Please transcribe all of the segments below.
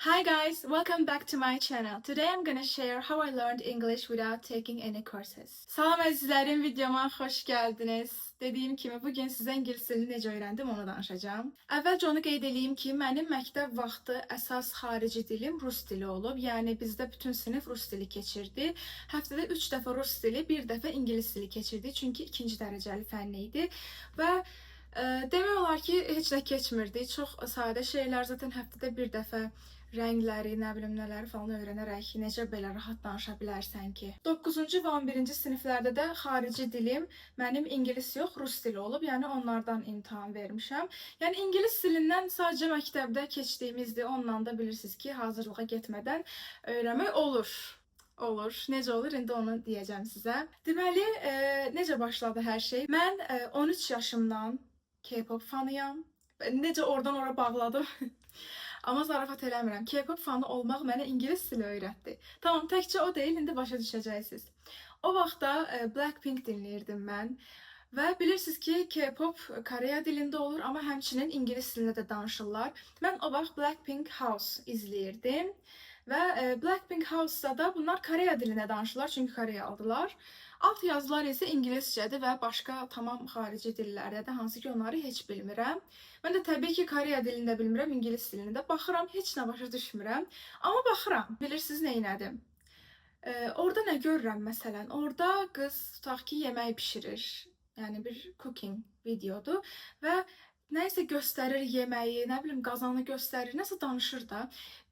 Hi guys, welcome back to my channel. Today I'm gonna share how I learned English without taking any courses. Salam əzizlərim, videoma xoş gəldiniz. Dediyim kimi bugün sizə ingilis dilini necə öyrəndim onu danışacağam. Əvvəlcə onu qeyd edeyim ki, mənim məktəb vaxtı əsas xarici dilim rus dili olub. Yəni bizdə bütün sinif rus dili keçirdi. Həftədə 3 dəfə rus dili, 1 dəfə ingilis dili keçirdi. Çünki 2-ci dərəcəli fənn idi və demək olar ki, heç nə keçmirdi. Çox sadə şeylər, zaten həftədə 1 dəfə rəngləri, nə bilim nələri falan öyrənərək necə belə rahat danışa bilərsən ki. 9-cu və 11-ci siniflərdə də xarici dilim mənim ingilis yox, rus dili olub. Yəni onlardan imtahan vermişəm. Yəni ingilis dilindən sadəcə məktəbdə keçdiyimizdir. Ondan da bilirsiniz ki, hazırlığa getmədən öyrənmək olur. Necə olur? İndi onu deyəcəm sizə. Deməli, necə başladı hər şey? Mən 13 yaşımdan K-pop fanıyam. Necə oradan ora bağladım? Amma zarafat eləmirəm. K-pop fanı olmaq mənə ingilis dili öyrətdi. Tamam, təkcə o deyil, indi başa düşəcəksiniz. O vaxtda Blackpink dinləyirdim mən. Və bilirsiniz ki, K-pop Koreya dilində olur, amma həmçinin ingilis dilində də danışırlar. Mən o vaxt Blackpink House izləyirdim. Və Blackpink House-da da bunlar Koreya dilində danışırlar, çünki Koreyalıdılar. Alt yazılar isə ingiliscədir və başqa tamam xarici dillərdədir, hansı ki onları heç bilmirəm. Mən də təbii ki Koreya dilini də bilmirəm, ingilis dilini də. Baxıram, heç nə başa düşmürəm. Amma baxıram. Bilirsiniz nə elədim? Orada nə görürəm məsələn? Orada qız tutaq ki yemək bişirir. Yəni bir cooking videodur və nəyisə göstərir yeməyi, nə bilim qazanı göstərir, nəsə danışır da.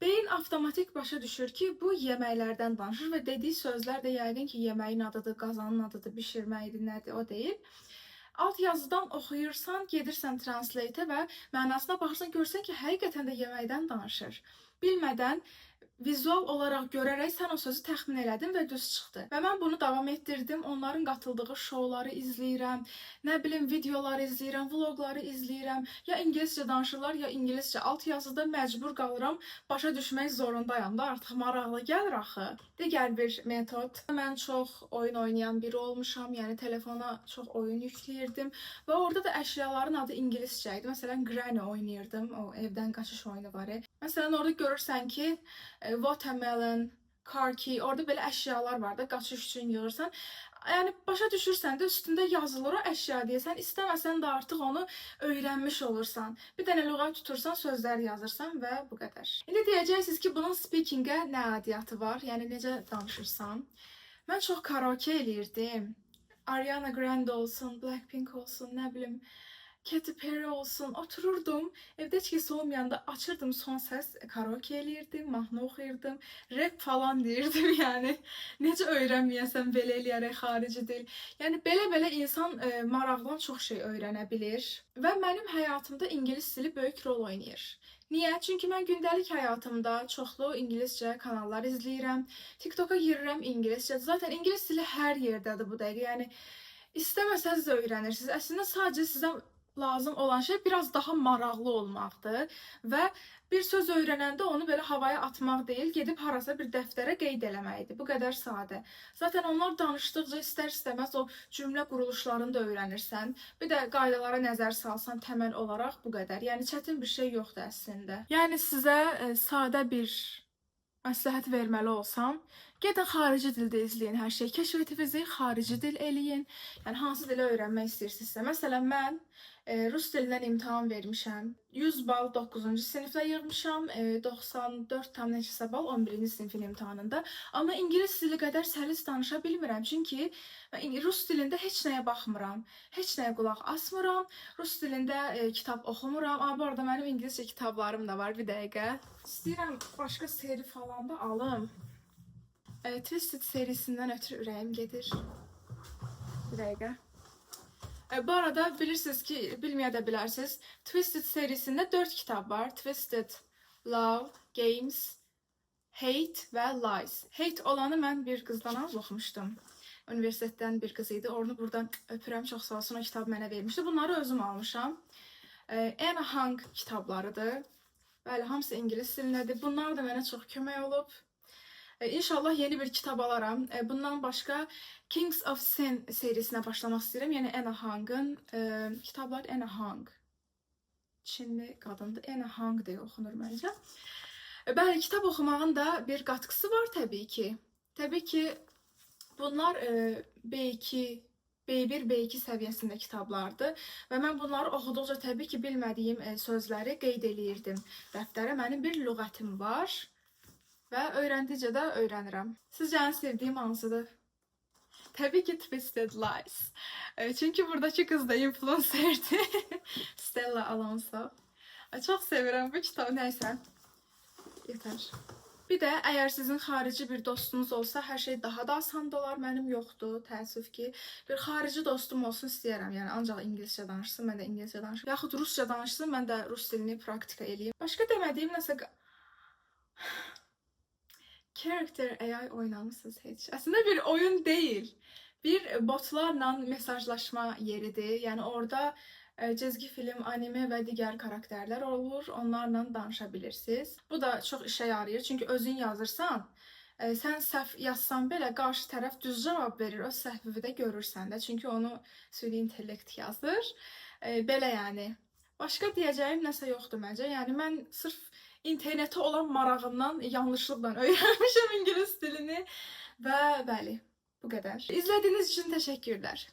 Beyin avtomatik başa düşür ki, bu yeməklərdən danışır və dediyi sözlər də yəqin ki, yeməyin adıdır, qazanın adıdır, bişirməkdir, nədir, o deyil. Alt yazıdan oxuyursan, gedirsən translate və mənasına baxırsan, görsən ki, həqiqətən də yeməkdən danışır. Bilmədən, vizual olaraq görərək sən o sözü təxmin elədin və düz çıxdı. Və mən bunu davam etdirdim. Onların qatıldığı şouları izləyirəm, nə bilim videoları izləyirəm, vloqları izləyirəm. Ya ingiliscə danışırlar, ya ingiliscə. Alt yazıda məcbur qalıram, başa düşmək zorundayam da, artıq maraqlı gəlir axı. Digər bir metod. Mən çox oyun oynayan biri olmuşam, yəni telefona çox oyun yükləyirdim və orada da əşyaların adı ingiliscə idi. Məsələn, Granny oynayırdım, o evdən qaçış oyunu var. Məsələn, orada görürsən ki, watermelon, car key, orada belə əşyalar var da, qaçış üçün yığırsan. Yəni başa düşürsən də üstündə yazılır o əşya deyəsən, istəməsən də artıq onu öyrənmiş olursan. Bir dənə lüğət tutursan, sözlər yazırsan və bu qədər. İndi deyəcəksiniz ki, bunun speaking-ə nə aidiyyatı var? Yəni necə danışırsan? Mən çox karaoke eləyirdim. Ariana Grande olsun, Blackpink olsun, nə bilim, Katy Perry olsun, otururdum, evdə heç kəs olmayanda açırdım son səs, karaoke eləyirdim, mahnı oxuyurdum, rap falan deyirdim, yəni necə öyrənməyəsən belə eləyərək xarici dil. Yəni belə insan maraqdan çox şey öyrənə bilir və mənim həyatımda ingilis dili böyük rol oynayır. Niyə? Çünki mən gündəlik həyatımda çoxlu ingiliscə kanallar izləyirəm, TikToka girirəm ingiliscə. Zaten ingilis dili hər yerdədir bu dəqiqə, yəni istəməsəz də öyrənirsiniz. Əslində sadəcə sizə lazım olan şey biraz daha maraqlı olmaqdır və bir söz öyrənəndə onu belə havaya atmaq deyil, gedib harasa bir dəftərə qeyd eləməkdir. Bu qədər sadə. Zaten onlar danışdıqca istər-istəməz o cümlə quruluşlarını da öyrənirsən. Bir də qaydalara nəzər salsan təməl olaraq bu qədər. Yəni çətin bir şey yoxdur əslində. Yəni sizə sadə bir məsləhət verməli olsam, gedin xarici dildə izləyin hər şey. Keşfətinizi xarici dil eləyin. Yəni hansı dili öyrənmək istəyirsinizsə. Məsələn, mən rus dilindən imtahan vermişəm. 100 bal 9-cu sinifdə yığmışam, 94 tam neçəsə bal 11-ci sinifin imtahanında. Amma ingilis dili qədər səlis danışa bilmirəm. Çünki rus dilində heç nəyə baxmıram, heç nəyə qulaq asmıram. Rus dilində kitab oxumuram. Bu arada mənim ingiliscə kitablarım da var, bir dəqiqə. İstəyirəm başqa seri falan da alım. Twisted serisindən ötürü ürəyim gedir. Bir dəqiqə. Bu arada bilirsiniz ki, bilməyə də bilərsiniz, Twisted serisində 4 kitab var. Twisted, Love, Games, Hate və Lies. Hate olanı mən bir qızdan az oxumuşdum. Universitetdən bir qız idi. Onu buradan öpürəm, çox sağ olsun, o kitab mənə vermişdi. Bunları özüm almışam. Anna Hung kitablarıdır. Bəli, hamısı ingilis dilindədir. Bunlar da mənə çox kömək olub. İnşallah yeni bir kitab alaram. Bundan başqa Kings of Sin serisinə başlamaq istəyirəm. Yəni Anna Hung'ın kitablar Anna Hung. Çinli qadındır. Anna Hung deyə oxunur məncə. Bəli, kitab oxumağın da bir qatqısı var təbii ki. Təbii ki, bunlar B2, B1, B2 səviyyəsində kitablardır və mən bunları oxuduqca təbii ki, bilmədiyim sözləri qeyd eləyirdim dəftərə. Mənim bir lüğətim var və öyrəndikcə də öyrənirəm. Sizcə ən sevdiyim hansıdır? Təbii ki, Twisted Lies. Çünki buradakı qız da influencerdir. Stella Alonso. Çox sevirəm bu kitabı, nəysə. Yetər. Bir də əgər sizin xarici bir dostunuz olsa, hər şey daha da asan olar. Mənim yoxdur, təəssüf ki. Bir xarici dostum olsun istəyərəm. Yəni ancaq ingiliscə danışsın, mən də ingiliscə danışım. Yaxud rusca danışsın, mən də rus dilini praktika eləyim. Başqa demədiyim nəsə Character AI oynamısınız heç? Əslində bir oyun deyil. Bir botlarla mesajlaşma yeridir. Yəni orada cizgi film, anime və digər karakterlər olur. Onlarla danışa bilirsiniz. Bu da çox işə yarayır. Çünki özün yazırsan, sən səhv yazsan belə qarşı tərəf düz cavab verir. O səhvi də görürsən də. Çünki onu süni intellekt yazır. Belə yəni. Başqa deyəcəyim nəsə yoxdur məncə. Yəni mən sırf internetə olan marağımdan yanlışlıqla öyrənmişəm ingilis dilini və bəli, bu qədər. İzlədiyiniz üçün təşəkkürlər.